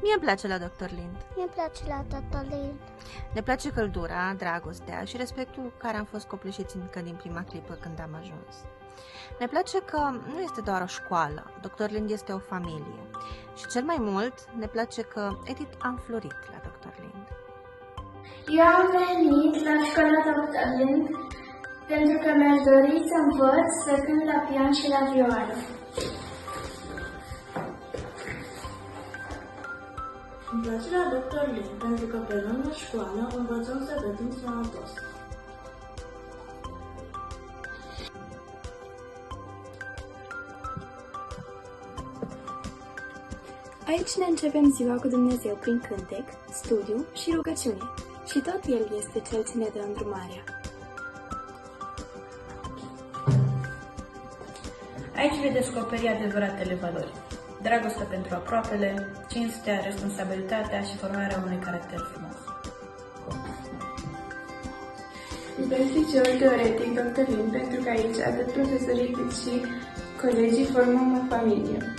Mie îmi place la Dr. Lind. Mi-e place la Dr. Lind. Ne place căldura, dragostea și respectul cu care am fost copleșiți încă din prima clipă când am ajuns. Ne place că nu este doar o școală, Dr. Lind este o familie. Și cel mai mult ne place că Edith a înflorit la Dr. Lind. Eu am venit la școala Dr. Lind pentru că mi-aș dori să învăț să cânt la pian și la vioară. Îmi place la Dr. Lind pentru că pe lângă școală învățăm să gătim sănătos. Aici ne începem ziua cu Dumnezeu prin cântec, studiu și rugăciune. Și tot El este Cel ce ne dă îndrumarea. Aici vei descoperi adevăratele valori. Dragostea pentru aproapele, cinstea, responsabilitatea și formarea unui caracter frumos. Îmi place liceul teoretic Dr. Lind pentru că aici atât profesorii cât și colegii formăm o familie.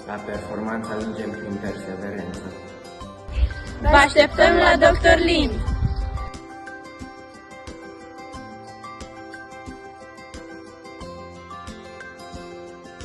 La performanță ajungem prin perseverență. Vă așteptăm la Dr. Lind!